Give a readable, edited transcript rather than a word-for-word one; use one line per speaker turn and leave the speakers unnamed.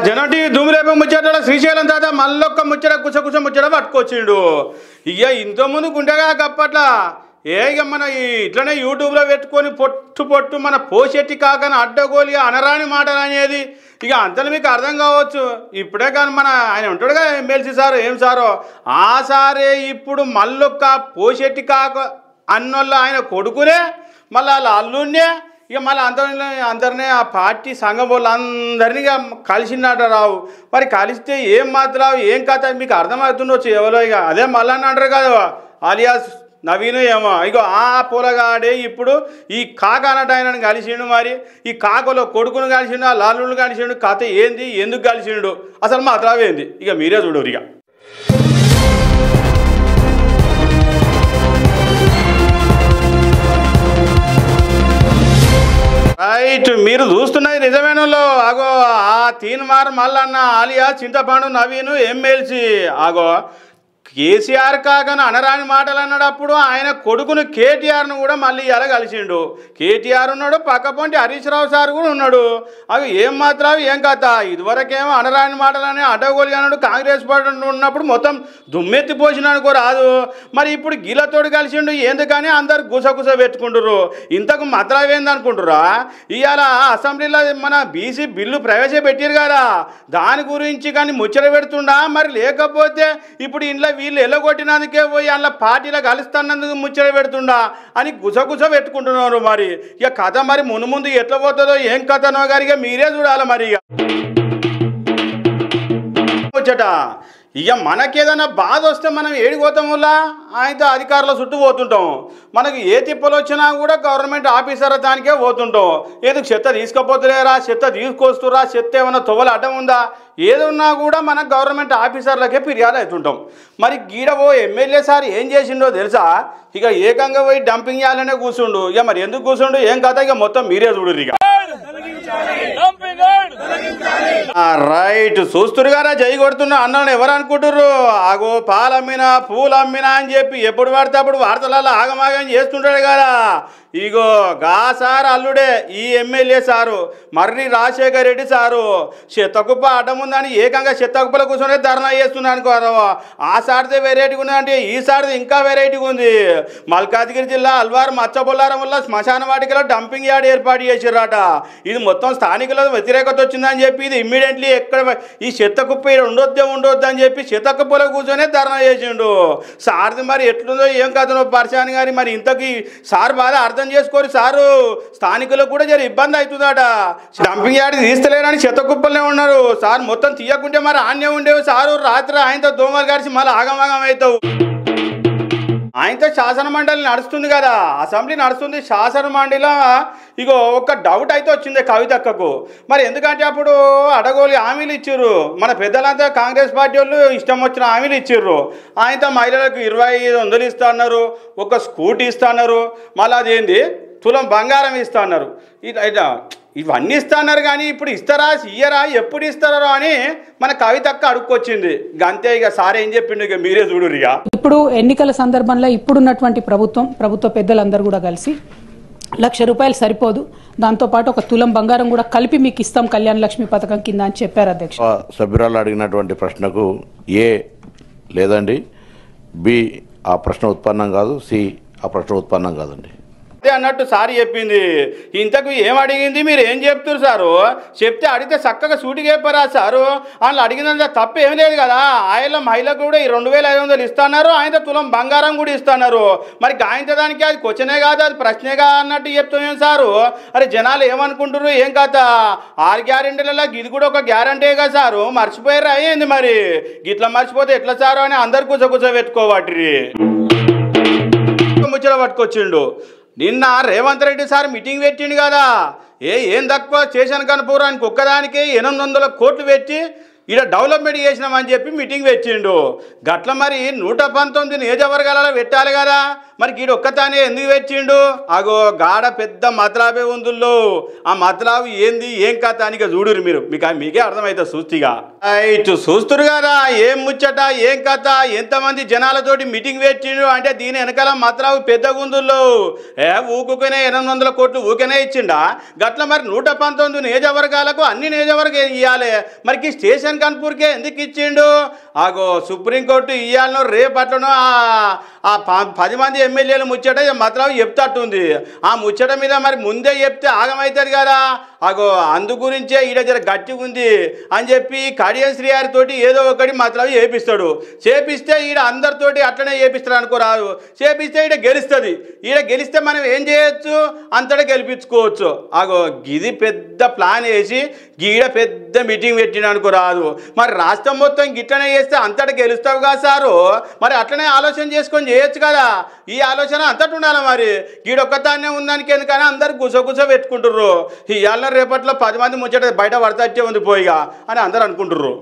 జనటి ధూమిరేప ముచ్చట శ్రీశైలం తాత మళ్ళొక్క ముచ్చట కుసకుస ముచ్చట పట్టుకొచ్చిండు. ఇక ఇంతకుముందు గుండెగా గప్పట్ల ఇక మన ఇట్లనే యూట్యూబ్లో పెట్టుకొని పొట్టు పొట్టు మన పోషెట్టి కాకని అడ్డగోలి అనరాని మాటలు అనేది ఇక అంతలో మీకు అర్థం కావచ్చు. ఇప్పుడే కానీ మన ఆయన ఉంటాడుగా ఎమ్మెల్సీ సారు ఏం సారో ఆ సారే ఇప్పుడు మళ్ళొక్క పోషెట్టి కాక అన్నోళ్ళ ఆయన కొడుకునే మళ్ళీ వాళ్ళ అల్లుడినే ఇక మళ్ళీ అందరినీ ఆ పార్టీ సంఘం వాళ్ళు అందరినీ కలిసిందట రావు. మరి కలిస్తే ఏం మాత్రం ఏం కథ మీకు అర్థమవుతుండొచ్చు ఎవరో. ఇక అదే మళ్ళీ అంటారు కదా ఆలియాస్ నవీను ఏమో ఇగో ఆ పొలగాడే ఇప్పుడు ఈ కాక అన్నట్టు ఆయనను కలిసిండు. మరి ఈ కాకలో కొడుకును కలిసిండు, ఆ లాలును కలిసిండు. కథ ఏంది, ఎందుకు కలిసిండు, అసలు మాత్రం ఏంది ఇక మీరే చూడరు. ఇక రైట్, మీరు చూస్తున్నది నిజమేనలో ఆగో ఆ తీన్మార్ మల్లన్న ఆలియా చింతపండు నవీను ఎమ్మెల్సీ ఆగో కేసీఆర్ కాకను అనరాని మాటలు అన్నప్పుడు ఆయన కొడుకును కేటీఆర్ను కూడా మళ్ళీ ఇలా కలిసిండు. కేటీఆర్ ఉన్నాడు, పక్కపొంటి హరీష్ రావు సార్ కూడా ఉన్నాడు. అవి ఏం మాత్రం ఏం కథ. ఇదివరకేమో అనరాని మాటలని అడ్డగోలి అన్నాడు. కాంగ్రెస్ పార్టీ ఉన్నప్పుడు మొత్తం దుమ్మెత్తి పోసినానుకో రాదు. మరి ఇప్పుడు గీలతోడు కలిసిండు ఎందుకని అందరు గుసగుస పెట్టుకుంటారు. ఇంతకు మాత్రం ఏందనుకుంటురా ఇవాళ అసెంబ్లీలో మన బీసీ బిల్లు ప్రవేశపెట్టారు కదా దాని గురించి కానీ ముచ్చట పెడుతుండా మరి లేకపోతే ఇప్పుడు ఇంట్లో వీళ్ళు ఎల్లగొట్టినందుకే పోయి అందులో పార్టీలో కలుస్తున్నందుకు ముచ్చట పెడుతుండా అని గుసగుస పెట్టుకుంటున్నారు. మరి ఇక కథ మరి ముందు ఎట్లా పోతుందో ఏం కథనో గారిగా మీరే చూడాలి. మరి ఇక ముచ్చట ఇక మనకేదైనా బాధ వస్తే మనం ఏడిపోతాం వల్ల ఆయనతో అధికారుల చుట్టూ పోతుంటాం. మనకు ఏ తిప్పలు వచ్చినా కూడా గవర్నమెంట్ ఆఫీసర్ దానికే పోతుంటాం. ఏదో చెత్త తీసుకుపోతలేరా, చెత్త తీసుకొస్తురా, చెత్త ఏమైనా తొవ్వలు అడ్డం ఉందా, ఏదున్నా కూడా మన గవర్నమెంట్ ఆఫీసర్లకే ఫిర్యాదు అవుతుంటాం. మరి గీడ ఎమ్మెల్యే సార్ ఏం చేసిండో తెలుసా, ఇక ఏకంగా పోయి డంపింగ్ చేయాలనే కూర్చుండు. ఇక మరి ఎందుకు కూర్చుండు ఏం కథ ఇక మొత్తం మీరే చూడరు. ఇక రైట్, చూస్తురు గారా జై కొడుతున్నా అన్నాను ఎవరు అనుకుంటుర్రు. ఆగో పాలమ్మినా పూలమ్మినా అని చెప్పి ఎప్పుడు పడితే అప్పుడు వార్తలలో ఆగమాగం చేస్తుంటాడు కదా. ఇగో గా సార్ అల్లుడే ఈ ఎమ్మెల్యే సారు మర్రి రాజశేఖర్ రెడ్డి సారు చెత్తకుప్ప అడ్డం ఉందని ఏకంగా చెత్తకుప్పలో కూర్చొని ధర్నా చేస్తున్నా అనుకోరు. ఆ సారితే వెరైటీగా ఉంది అంటే ఈ సారిది ఇంకా వెరైటీగా ఉంది. మల్కాజ్గిరి జిల్లా అల్వార్ మచ్చబొల్లారం వల్ల శ్మశాన వాటికలో డంపింగ్ యార్డ్ ఏర్పాటు చేసిర్రట. ఇది మొత్తం స్థానికుల వ్యతిరేకత వచ్చిందని చెప్పి ఇది ఇమ్మీడియట్లీ ఎక్కడ ఈ చెత్తకుప్ప ఉండొద్దు అని చెప్పి చెత్తకుప్పలో కూర్చొని ధర్నా చేసిండు. సార్ది మరి ఎట్లుందో ఏం కథనో పరిశాన్ గారి మరి ఇంతకీ సార్ బాధ అర్థం చేసుకోరు. సారు స్థానికులకు కూడా జర ఇబ్బంది అవుతుందట. డంపింగ్ యార్డ్ తీస్తలేరని చెత్తకుప్పలనే ఉన్నారు. సార్ మొత్తం తీయకుంటే మరి ఆన్యం ఉండేవి. సారు రాత్రి ఆయనతో దోమలు కలిసి మళ్ళీ ఆగమాగం అవుతావు. ఆయనతో శాసన మండలి నడుస్తుంది కదా, అసెంబ్లీ నడుస్తుంది. శాసన మండలిలో ఇగో ఒక డౌట్ అయితే వచ్చింది కవితక్కకు. మరి ఎందుకంటే అప్పుడు అడగోలి హామీలు ఇచ్చిర్రు మన పెద్దలంతా కాంగ్రెస్ పార్టీ వాళ్ళు ఇష్టం వచ్చిన హామీలు ఇచ్చిర్రు. ఆయనతో మహిళలకు 2500 ఇస్తా అన్నారు, ఒక స్కూటీ ఇస్తా అన్నారు, మళ్ళీ అదేంది తులం బంగారం ఇస్తా అన్నారు. ఇవన్నీ ఇస్తా అన్నారు కానీ ఇప్పుడు ఇస్తారా ఇయ్యరా ఎప్పుడు ఇస్తారో అని మన కవితక్క అడుక్కొచ్చింది. అంతే ఇక సార్ ఏం చెప్పిండు ఇక మీరే చూడురు. ఇక
ఇప్పుడు ఎన్నికల సందర్భంలో ఇప్పుడున్నటువంటి ప్రభుత్వ పెద్దలందరూ కూడా కలిసి ₹1,00,000 సరిపోదు, దాంతోపాటు ఒక తులం బంగారం కూడా కలిపి మీకు ఇస్తాం కళ్యాణ లక్ష్మి పథకం కింద అని చెప్పారు అధ్యక్ష.
సభ్యురాలు అడిగినటువంటి ప్రశ్నకు ఏ లేదండి, బి ఆ ప్రశ్న ఉత్పన్నం కాదు, సి ఆ ప్రశ్న ఉత్పన్నం కాదండి.
అదే అన్నట్టు సార్ చెప్పింది. ఇంతకు ఏం అడిగింది మీరు ఏం చెప్తారు సారు, చెప్తే అడిగితే చక్కగా సూటిగా చెప్పారా సారు. వాళ్ళు అడిగినంత తప్పు ఏం లేదు కదా. ఆయన మహిళకు కూడా 2500 ఇస్తున్నారు, ఆయన తులం బంగారం కూడా ఇస్తున్నారు. మరి గాయంత దానికి అది క్వశ్చనే కాదు, అది ప్రశ్నేగా అన్నట్టు చెప్తామేం సారు. అరే జనాలు ఏమనుకుంటారు ఏం కదా, 6 గ్యారెంటీలలో ఇది కూడా ఒక గ్యారంటీ కదా సారు. మర్చిపోయారు అయ్యింది మరి గిట్లా మర్చిపోతే ఎట్లా సారు అని అందరు కూర్చోబెట్టుకోవాటి ముచ్చట పట్టుకొచ్చిండు. నిన్న రేవంత్ రెడ్డి సార్ మీటింగ్ పెట్టిండు కదా, ఏం తక్కువ చేశాను కనుపూరానికి ఒక్కదానికి 800 కోట్లు పెట్టి ఇక్కడ డెవలప్మెంట్ చేసినామని చెప్పి మీటింగ్ పెట్టిండు. గట్ల మరి 119 నియోజకవర్గాలలో పెట్టాలి కదా, మరి గీడు ఒక్కతానే ఎందుకు పెట్టిండు. అగో గాడ పెద్ద మతలాబే ఉందుల్లో. ఆ మతలాబు ఏంది ఏం కథ అని చూడురు మీరు, మీకే అర్థమవుతుంది సూస్తిగా. ఇటు చూస్తురు కదా ఏం ముచ్చట ఏం కథ ఎంతమంది జనాలతోటి మీటింగ్ పెట్టిండు అంటే దీని వెనకాల మాత్రం పెద్ద గుందుల్లో ఊకునే 800 కోట్లు ఊకనే ఇచ్చిండా గట్ల మరి 119 నియోజకవర్గాలకు అన్ని నియోజకవర్గం ఇవ్వాలి మరికి స్టేషన్ కన్పూర్కే ఎందుకు ఇచ్చిండు ఆగో సుప్రీంకోర్టు ఇవ్వాలనో రేపట్లనో ఆ 10 మంది ఎమ్మెల్యేలు ముచ్చట మాత్రం చెప్తట్టుంది ఆ ముచ్చట మీద మరి ముందే చెప్తే ఆగమవుతుంది కదా అగో అందు గురించే ఈడ జర గట్టిగా ఉంది అని చెప్పి కడియం శ్రీహారితోటి ఏదో ఒకటి మాత్రం చేపిస్తాడు చేపిస్తే ఈడ అందరితోటి అట్లనే చేపిస్తాడు అనుకోరాదు చేపిస్తే ఈడ గెలుస్తుంది ఈడ గెలిస్తే మనం ఏం చేయొచ్చు అంతటా గెలిపించుకోవచ్చు అగో గిది పెద్ద ప్లాన్ వేసి గీడ పెద్ద మీటింగ్ పెట్టిన అనుకోరాదు మరి రాష్ట్రం మొత్తం గిట్లనే చేస్తే అంతటా గెలుస్తావు కదా సారు మరి అట్లనే ఆలోచన చేసుకొని చేయొచ్చు కదా ఈ ఆలోచన అంతటి ఉండాలి మరి గీడొక్కదాన్నే ఉందానికి ఎందుకని అందరు గుసగుస పెట్టుకుంటుర్రు ఇవాళ రేపట్లో 10 మంది ముచ్చట బయట పడతా ఉంది పోయిగా అని అందరు అనుకుంటుర్రు.